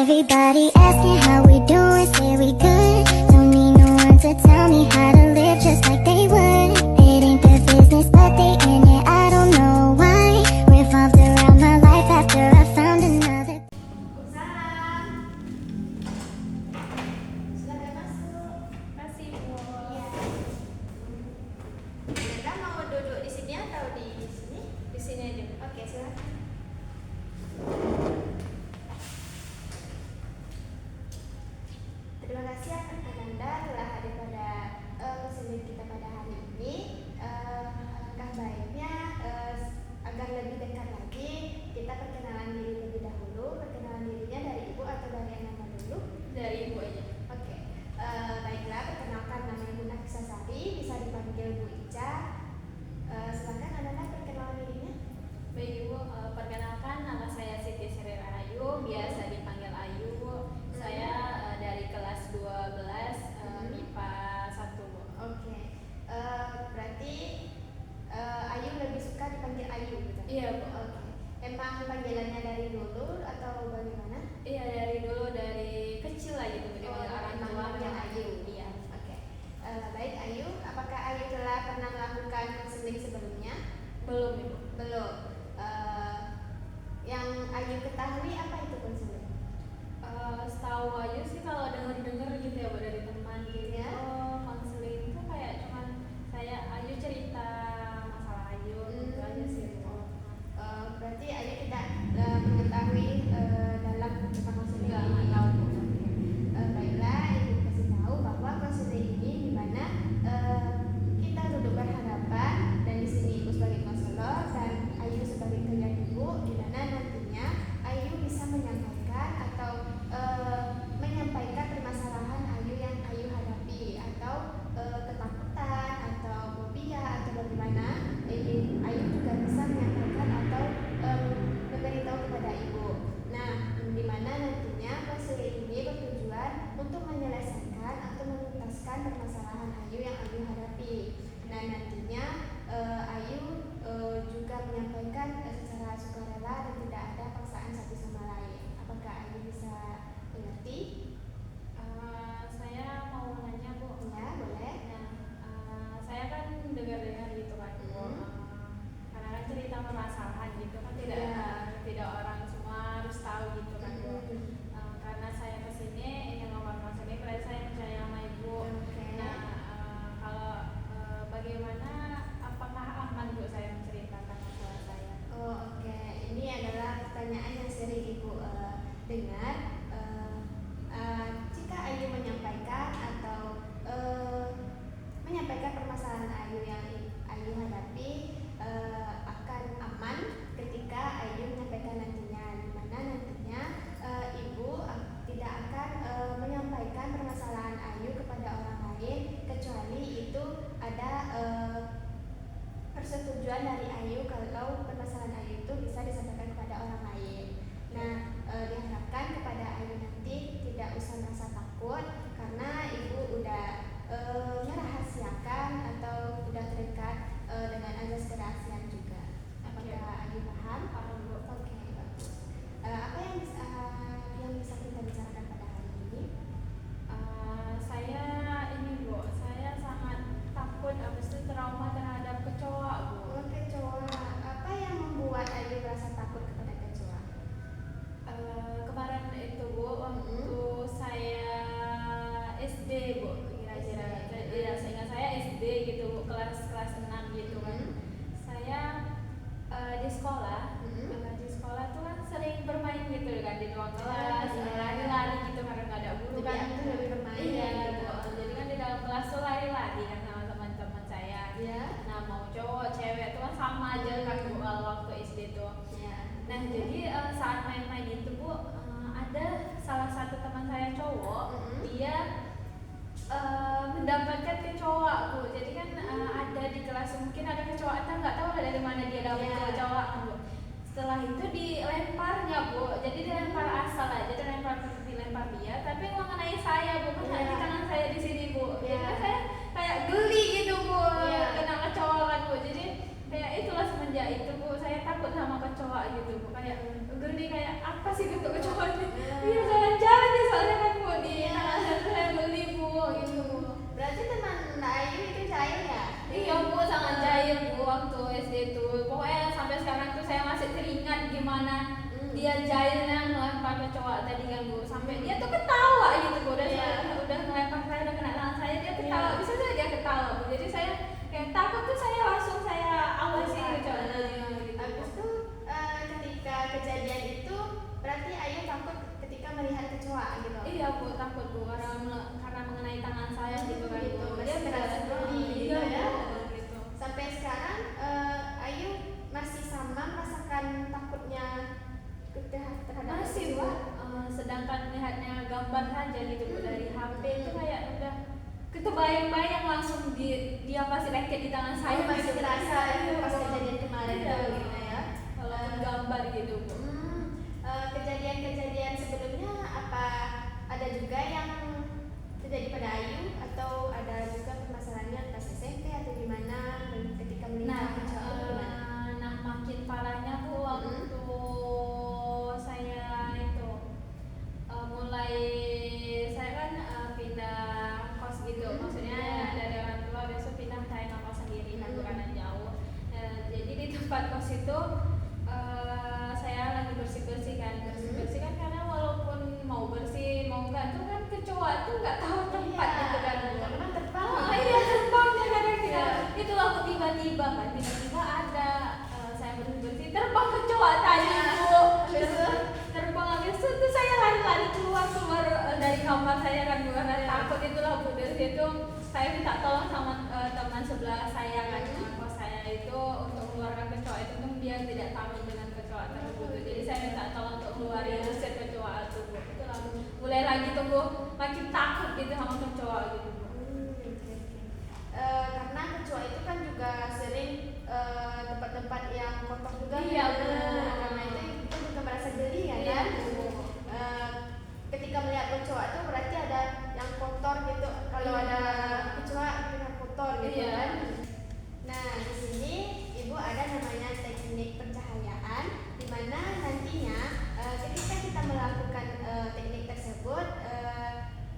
Everybody asking how we doing, say we good. Don't need no one to tell me how to live just like they would. It ain't their business, but they in it, I don't know why. Revolved around my life after I found another. Salam. Silakan masuk. Kasih Bu. Iya. Anda mau duduk di sini atau di sini? Di sini aja. Oke, silakan. Terima kasih Ananda telah hadir pada seminar kita pada hari ini. Alangkah baiknya agar lebih dekat lagi kita perkenalan diri lebih dahulu. Perkenalan dirinya dari Ibu atau dari Ananda dulu? Dari Ibu aja. Oke. Baiklah, perkenalkan nama Ibu Nafisa Sari, bisa dipanggil Bu Ica. Silakan Ananda perkenalan dirinya. Baik Ibu, perkenalkan nama saya Siti Sri Rahayu, biasa dipanggil Ayu. Saya dari kelas 12 MIPA 1 Bu. Oke. Berarti Ayu lebih suka dipanggil Ayu, betul? Iya Bu. Oke. Emang panggilannya dari dulu atau bagaimana? Iya dari dulu, dari kecil lah gitu dipanggil orang emang tua panggil nama Ayu. Iya. Oke. Baik Ayu, apakah Ayu telah pernah melakukan konseling sebelumnya? Belum Ibu. Belum. Yang Ayu ketahui apa itu konseling? Setahu Ayu sih kalau denger gitu ya Bu dari teman gitu. Ya. Konseling itu kayak cuman saya Ayu cerita masalah Ayu gitu aja sih Bu. Berarti Ayu tidak mengetahui dalam tentang konseling Enggak, ini. nggak tahu Bu. Baiklah, Ibu kasih tahu bahwa konseling ini di mana kita duduk berhadapan dan di sini Ibu sebagai konselor dan Ayu sebagai klien Ibu, di mana nantinya Ayu bisa menyampaikan atau menyampaikan permasalahan Ayu yang Ayu hadapi atau ketakutan atau fobia atau bagaimana. Ayu juga bisa menyampaikan atau memberitahu kepada Ibu. Nah, di mana nantinya konseling ini bertujuan untuk menyelesaikan atau menuntaskan permasalahan Ayu yang Ayu hadapi. Nah, nantinya Ayu juga menyampaikan secara sukarela dan tidak ada paksaan satu sama lain. Apakah Ayu bisa mengerti? Saya mau nanya Bu. Ya, boleh. Nah, saya kan dengar-dengar gitu kan Bu. Karena kan cerita permasalahan gitu kan tidak orang semua harus tahu gitu kan Bu. Karena saya kesini ingin ngomong konseling, berarti saya percaya sama Ibu. Oke. Nah, kalau bagaimana, apakah aman Bu saya menceritakan masalah saya? Oh, oke. Ini adalah pertanyaan yang sering Ibu dengar. Jika Ayu menyampaikan atau menyampaikan permasalahan Ayu yang Ayu hadapi, akan aman ketika Ayu menyampaikan nantinya, di mana nantinya Ibu tidak akan menyampaikan permasalahan Ayu kepada orang lain kecuali itu ada persetujuan dari Ayu kalau permasalahan Ayu itu bisa disampaikan kepada orang lain. Nah, diharapkan kepada Ayu nanti tidak usah merasa takut karena Ibu udah merahasiakan atau udah terikat dengan azas kerahasiaan juga. Apakah Ayu paham? Paham Bu. Oke, bagus. Apa yang bisa kita bicarakan pada hari ini? Saya ini Bu, saya sangat takut, habis itu trauma terhadap kecoa Bu. Oh, kecoa. Apa yang membuat Ayu merasa takut kepada kecoa? Kemarin itu Bu, waktu saya SD Bu, kira-kira. Ya, seingat saya SD gitu Bu, kelas 6 gitu kan. Saya di sekolah, di sekolah tuh kan sering bermain gitu kan di ruang kelas, lari-lari gitu karena nggak ada guru Jadi kan. aku lebih bermain Iya ya, gitu. Bu. Jadi kan di dalam kelas tuh lari-lari kan sama teman-teman saya. Ya. Nah mau cowok, cewek tuh kan sama aja kan Bu waktu SD tuh. Ya. Nah jadi saat main-main itu Bu, ada salah satu teman saya cowok, dia mendapatkan kecoa Bu. Jadi kan ada di kelas mungkin ada kecoa, kita nggak tahu dari mana dia dapat kecoa Bu. Setelah itu dilemparnya Bu, jadi dilempar asal aja, dilempar dia, tapi mengenai saya Bu, kan di tangan saya di sini Bu. Jadi kan saya kayak geli gitu Bu, kena kecoa kan Bu. Jadi kayak itulah semenjak itu Bu, saya takut sama kecoa gitu Bu, kayak geli, kayak apa sih gitu kecoa sampai dia tuh ketawa gitu Bu. Udah ngelempar saya, udah kena tangan saya, dia ketawa, bisa saja dia ketawa Bu. Jadi saya kayak takut tuh, saya langsung awasi kecoanya gitu. Habis itu ketika kejadian itu berarti Ayu takut ketika melihat kecoa gitu. Iya Bu, takut Bu, karena mengenai tangan saya gitu kan Gitu, Bu. masih merasa geli Iya gitu ya. Bu, gitu. Sampai sekarang Ayu masih sama merasakan takutnya terhadap Masih Bu, kecoa. sedangkan melihatnya gambar saja gitu Bu dari HP itu kayak udah kebayang-bayang langsung dia pasti leket di tangan saya. Saya masih gitu. terasa itu Iya, pas Bu. kejadian kemarin Iya, itu Bu. gitu ya. Walaupun gambar gitu Bu. Kejadian-kejadian sebelumnya apa ada juga yang terjadi pada Ayu atau ada juga permasalahannya pas SMP atau gimana ketika melihat kecoa itu gimana? Nah makin parahnya Bu waktu saya itu mulai saya kan pindah kos gitu, maksudnya dari orang tua besok pindah saya ngekos sendiri kan karena jauh. Jadi di tempat kos itu saya lagi bersih-bersih kan karena walaupun mau bersih mau enggak tuh kan kecoa tuh nggak tahu tempat gitu kan Bu. Karena terbang. Iya terbangnya kadang-kadang itu waktu tiba-tiba ada saya bersih-bersih terbang kecoa tadi Bu. Terbang habis itu saya lari-lari keluar dari kamar saya kan Bu, karena takut itulah Bu. Dari situ saya minta tolong sama teman sebelah saya kan, kos saya itu untuk mengeluarkan kecoa itu tuh biar tidak takut dengan kecoa tersebut. Jadi saya minta tolong untuk keluarin usir kecoa itu Bu. Itu lalu mulai lagi tuh Bu makin takut gitu sama kecoa gitu Bu. Karena kecoa itu kan juga sering tempat-tempat yang kotor juga. Iya, kan? Bu. Karena itu kita juga merasa geli ya Iya, kan. Bu. Ketika melihat kecoa itu berarti ada yang kotor gitu. Kalau ada kecoa kita kotor gitu Iya. kan. Nah di sini Ibu ada namanya teknik pencahayaan, di mana nantinya ketika kita melakukan teknik tersebut,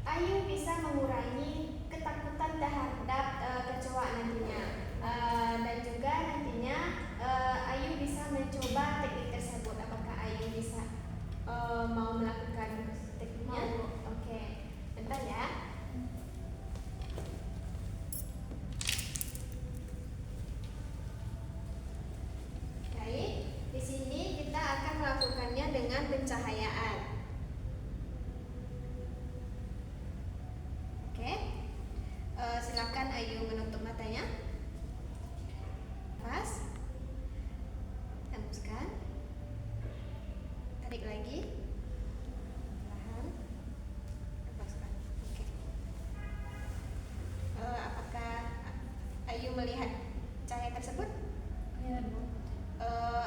Ayu bisa mengurangi ketakutan terhadap kecoa nantinya. Dan juga nantinya Ayu bisa mencoba teknik tersebut. Apakah Ayu bisa mau melakukan tekniknya? Mau. Oke, bentar ya. Baik, di sini kita akan melakukannya dengan pencahayaan. Oke, silakan Ayu menutup matanya. Pas, hembuskan, tarik lagi, perlahan, lepaskan. Oke. Apakah Ayu melihat cahaya tersebut? Iya Bu.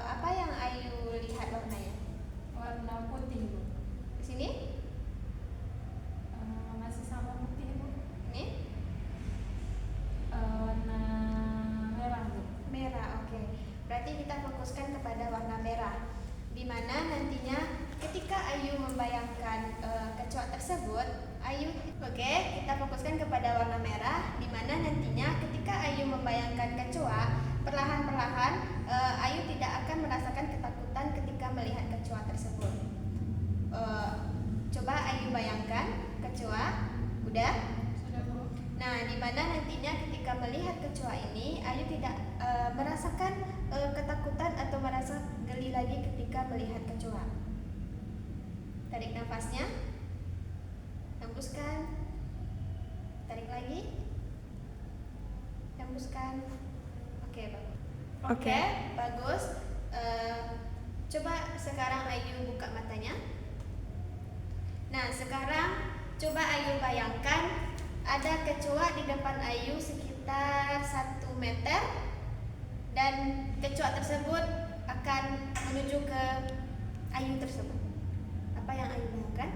Apa yang Ayu lihat warnanya? Warna putih Bu. Di sini? Masih sama putih Bu. Ini? Warna merah Bu. Merah, oke. Berarti kita fokuskan kepada warna merah, di mana nantinya ketika Ayu membayangkan kecoa tersebut, oke, kita fokuskan kepada warna merah, di mana nantinya ketika Ayu membayangkan kecoa, perlahan-perlahan Ayu tidak akan merasakan ketakutan ketika melihat kecoa tersebut. Coba Ayu bayangkan kecoa, udah? Sudah Bu. Nah, di mana nantinya ketika melihat kecoa ini, Ayu tidak merasakan ketakutan atau merasa geli lagi ketika melihat kecoa. Tarik nafasnya, hembuskan, tarik lagi, hembuskan. Oke, bagus. Oke, bagus. Coba sekarang Ayu buka matanya. Nah, sekarang coba Ayu bayangkan ada kecoa di depan Ayu sekitar 1 meter, dan kecoa tersebut akan menuju ke Ayu tersebut. Apa yang Ayu bayangkan?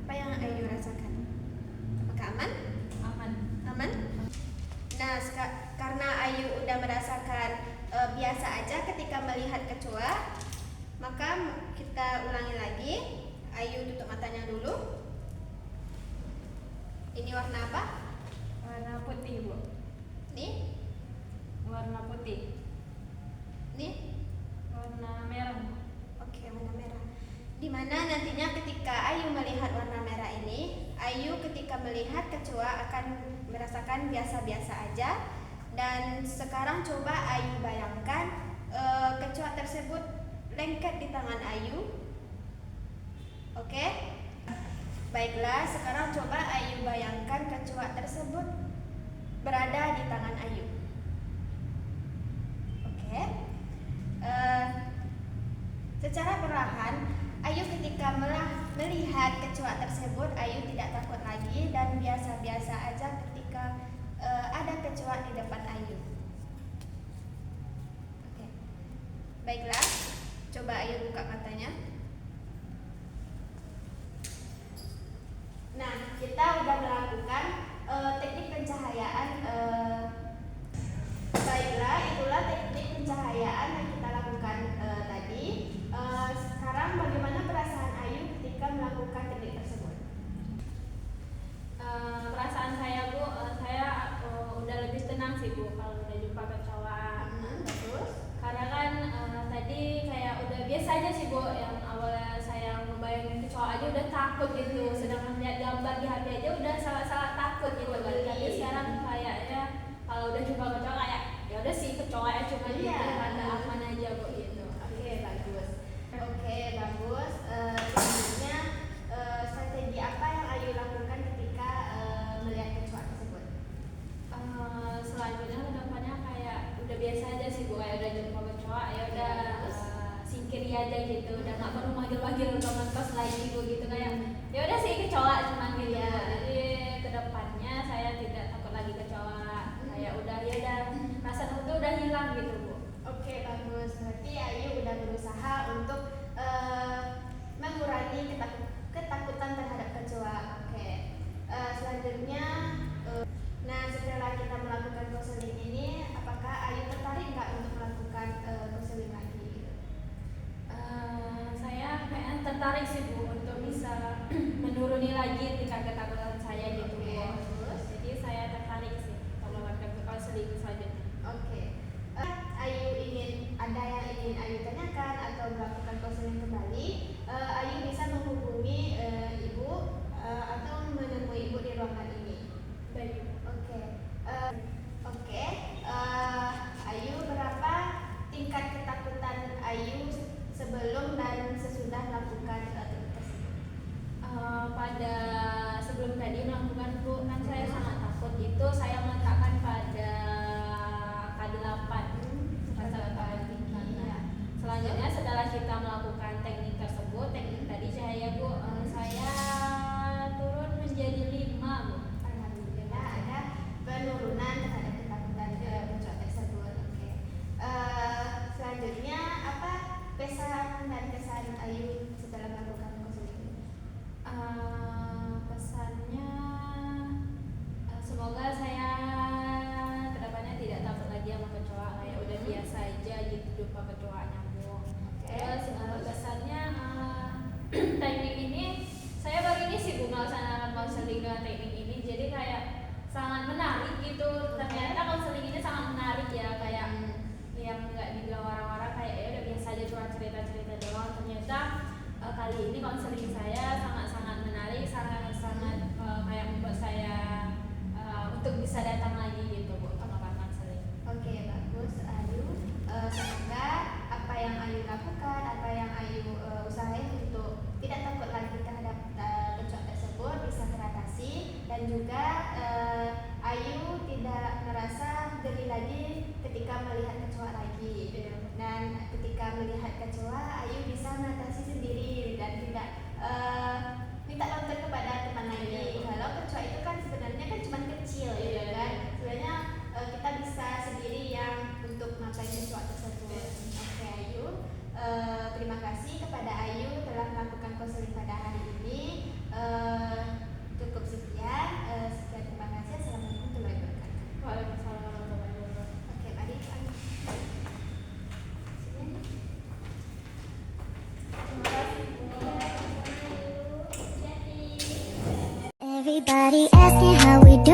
Apa yang Ayu rasakan? Apakah aman? Aman. Aman? Nah, karena Ayu udah merasakan biasa aja ketika melihat kecoa, maka kita ulangi lagi. Ayu tutup matanya dulu. Ini warna apa? Warna putih Bu. Nih, Warna putih. nih. Warna merah Bu. Oke, warna merah. Dimana nantinya ketika Ayu melihat melihat kecoa akan merasakan biasa-biasa aja. Dan sekarang coba Ayu bayangkan kecoa tersebut lengket di tangan Ayu. Oke? Baiklah, sekarang coba Ayu bayangkan kecoa tersebut berada di tangan Ayu. Oke? Secara perlahan, Ayu ketika melihat kecoa tersebut, Ayu tidak takut lagi dan biasa-biasa aja ketika ada kecoa di depan Ayu. Oke. Baiklah, coba Ayu buka matanya. Nah, kita udah melakukan teknik pencahayaan. Baiklah, itulah teknik pencahayaan yang kita lakukan tadi. Sekarang bagaimana perasaan Ayu ketika melakukan teknik tersebut? Perasaan saya Bu, saya udah lebih tenang sih Bu kalau udah jumpa kecoa. Terus? Karena kan tadi kayak udah biasa aja sih Bu, yang awalnya saya ngebayangin kecoa aja udah takut gitu, sedangkan lihat gambar di HP aja udah salah-salah takut gitu kan. Tapi sekarang kayaknya kalau udah jumpa kecoa kayak ya udah sih kecoa ya cuma gitu, ada aman aja Bu gitu. Oke, bagus. Selanjutnya strategi apa yang Ayu lakukan ketika melihat kecoa tersebut? Selanjutnya kedepannya kayak udah biasa aja sih Bu, kayak udah jumpa kecoa ya udah singkiri aja gitu, udah nggak perlu manggil-manggil teman kos lagi Bu gitu, kayak ya udah sih kecoa cuman gitu. Jadi kedepannya saya tidak takut lagi kecoa, kayak udah ya udah rasa takut itu udah hilang gitu Bu. Oke, bagus. Berarti Ayu udah berusaha untuk mengurangi ketakutan terhadap kecoa. Oke. Selanjutnya, nah setelah kita melakukan konseling ini, apakah Ayu tertarik nggak untuk melakukan konseling lagi? Saya kayaknya tertarik sih Bu untuk bisa menuruni lagi tingkat ketakutan saya gitu Bu. Terus? Jadi saya tertarik sih kalau melakukan konseling selanjutnya. Oke. Ada yang ingin Ayu tanyakan atau melakukan konseling kembali, Ayu bisa menghubungi Ibu atau menemui Ibu di ruangan ini. Baik. Oke. Ayu, berapa tingkat ketakutan Ayu sebelum dan sesudah melakukan teknik tersebut? Pada sebelum tadi melakukan Bu, kan saya sangat takut, itu saya meletakkan pada K8 rasa takut tinggi. Selanjutnya setelah kita melakukan teknik tersebut, teknik tadi saya Bu, saya turun menjadi 5 Bu. Alhamdulillah ada penurunan terhadap ketakutan kecoa tersebut. Oke. Selanjutnya apa pesan dan kesan Ayu setelah melakukan konseling ini? Pesannya semoga saya kedepannya tidak takut lagi sama kecoa, kayak udah biasa aja gitu jumpa kecoanya Bu. Terus kesannya teknik ini saya baru ini sih Bu melaksanakan konseling ke teknik ini, jadi kayak sangat menarik gitu. Ternyata konseling ini sangat menarik ya, kayak yang nggak dibilang orang-orang kayak ya udah biasa aja cuma cerita-cerita doang. Ternyata kali ini konseling saya sangat-sangat menarik, sangat-sangat kayak membuat saya untuk bisa datang lagi gitu Bu melakukan konseling. Oke, bagus Ayu. Semoga apa yang Ayu lakukan, apa yang Ayu usahain untuk tidak takut lagi terhadap kecoa tersebut bisa teratasi, dan juga Ayu tidak merasa geli lagi ketika melihat kecoa lagi. Dan ketika melihat kecoa, Ayu bisa mengatasi sendiri dan tidak minta bantuan kepada teman lagi. Kalau kecoa itu kan sebenarnya kan cuma kecil, gitu kan. Sebenarnya kita bisa sendiri yang untuk ngapain kecoa tersebut. Oke Ayu, terima kasih kepada Ayu telah melakukan konseling pada hari ini. Cukup sekian. Terima kasih. Assalamualaikum warahmatullahi wabarakatuh. Waalaikumsalam warahmatullahi wabarakatuh. Oke, mari Ayu. Terima kasih Bu. Everybody asking how we do.